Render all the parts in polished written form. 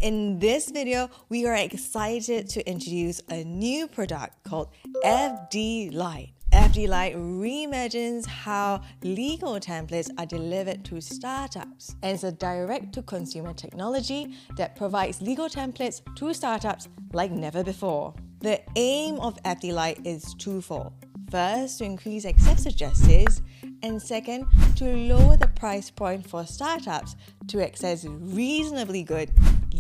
In this video, we are excited to introduce a new product called FD Lite. FD Lite reimagines how legal templates are delivered to startups, and it's a direct-to-consumer technology that provides legal templates to startups like never before. The aim of FD Lite is twofold. First, to increase access to justice, and second, to lower the price point for startups to access reasonably good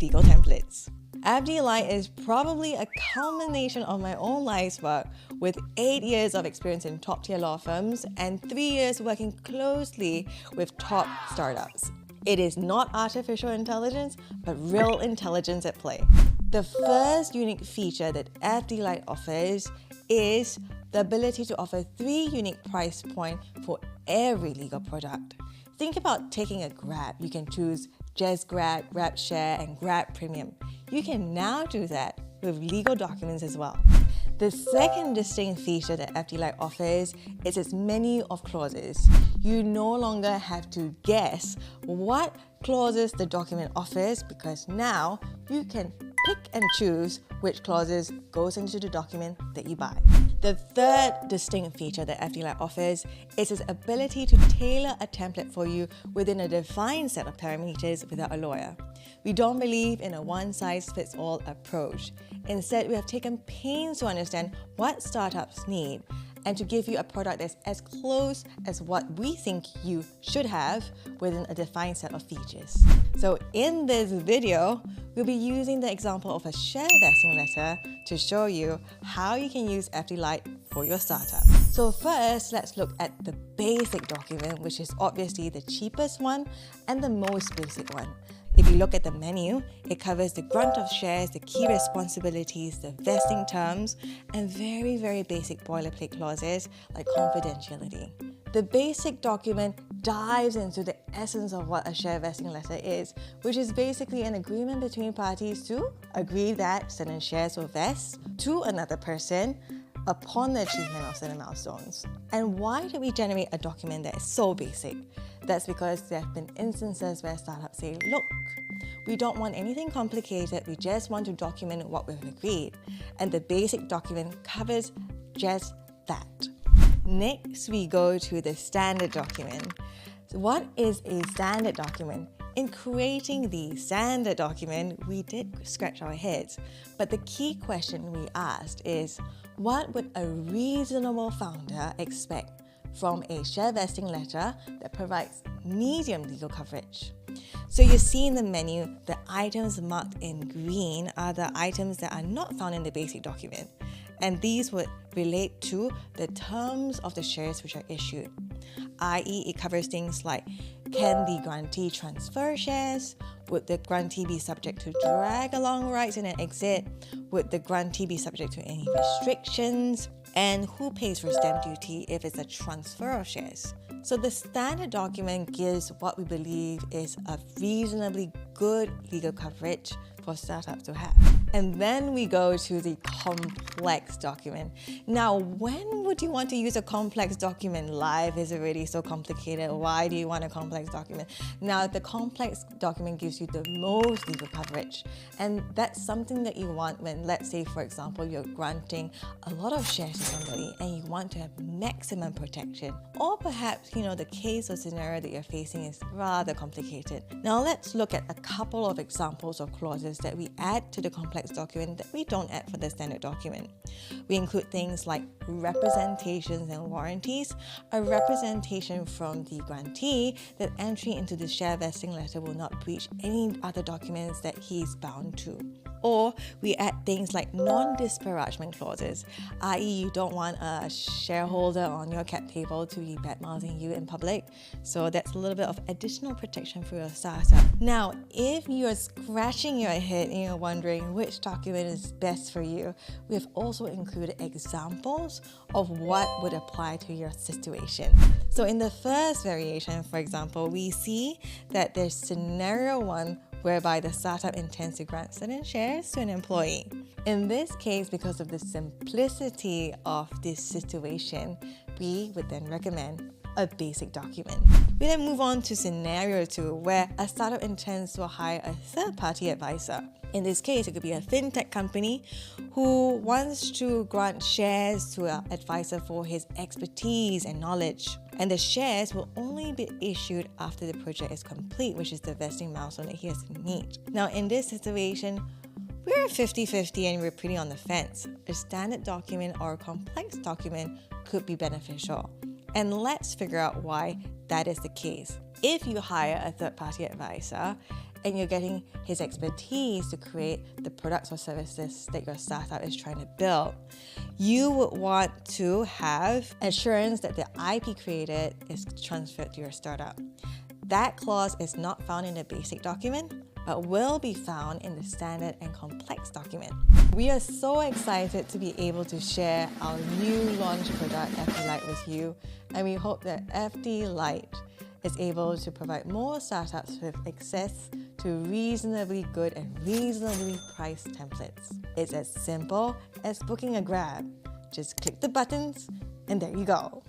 legal templates. FD Lite is probably a culmination of my own life's work, with 8 years of experience in top-tier law firms and 3 years working closely with top startups. It is not artificial intelligence, but real intelligence at play. The first unique feature that FD Lite offers is the ability to offer 3 unique price points for every legal product. Think about taking a Grab. You can choose JustGrab, GrabShare, and GrabPremium. You can now do that with legal documents as well. The second distinct feature that FD Lite offers is its menu of clauses. You no longer have to guess what clauses the document offers, because now you can pick and choose which clauses goes into the document that you buy. The third distinct feature that FD Lite offers is its ability to tailor a template for you within a defined set of parameters without a lawyer. We don't believe in a one-size-fits-all approach. Instead, we have taken pains to understand what startups need and to give you a product that's as close as what we think you should have within a defined set of features. So in this video, we'll be using the example of a share vesting letter to show you how you can use FD Lite for your startup. So first, let's look at the basic document, which is obviously the cheapest one and the most basic one. If you look at the menu, it covers the grant of shares, the key responsibilities, the vesting terms, and very, very basic boilerplate clauses like confidentiality. The basic document dives into the essence of what a share vesting letter is, which is basically an agreement between parties to agree that certain shares will vest to another person upon the achievement of certain milestones. And why did we generate a document that is so basic? That's because there have been instances where startups say, look, we don't want anything complicated, we just want to document what we've agreed. And the basic document covers just that. Next, we go to the standard document. So what is a standard document? In creating the standard document, we did scratch our heads. But the key question we asked is, what would a reasonable founder expect from a share vesting letter that provides medium legal coverage? So you see in the menu, the items marked in green are the items that are not found in the basic document. And these would relate to the terms of the shares which are issued, i.e. it covers things like, can the grantee transfer shares? Would the grantee be subject to drag-along rights in an exit? Would the grantee be subject to any restrictions? And who pays for stamp duty if it's a transfer of shares? So the standard document gives what we believe is a reasonably good legal coverage for startups to have. And then we go to the complex document. Now, when would you want to use a complex document? Life is already so complicated. Why do you want a complex document? Now, the complex document gives you the most legal coverage. And that's something that you want when, let's say, for example, you're granting a lot of shares to somebody and you want to have maximum protection. Or perhaps, the case or scenario that you're facing is rather complicated. Now, let's look at a couple of examples of clauses that we add to the complex document that we don't add for the standard document. We include things like representations and warranties, a representation from the grantee that entry into the share vesting letter will not breach any other documents that he's bound to. Or we add things like non-disparagement clauses, i.e. you don't want a shareholder on your cap table to be bad-mouthing you in public. So that's a little bit of additional protection for your startup. Now, if you're scratching your head and you're wondering which document is best for you, we have also included examples of what would apply to your situation. So in the first variation, for example, we see that there's scenario 1 whereby the startup intends to grant certain shares to an employee. In this case, because of the simplicity of this situation, we would then recommend a basic document. We then move on to scenario 2, where a startup intends to hire a third-party advisor. In this case, it could be a fintech company who wants to grant shares to an advisor for his expertise and knowledge. And the shares will only be issued after the project is complete, which is the vesting milestone that he has to meet. Now, in this situation, we're 50-50 and we're pretty on the fence. A standard document or a complex document could be beneficial. And let's figure out why that is the case. If you hire a third-party advisor and you're getting his expertise to create the products or services that your startup is trying to build, you would want to have assurance that the IP created is transferred to your startup. That clause is not found in the basic document, but will be found in the standard and complex document. We are so excited to be able to share our new launch product, FD Lite, with you, and we hope that FD Lite is able to provide more startups with access to reasonably good and reasonably priced templates. It's as simple as booking a Grab. Just click the buttons, and there you go.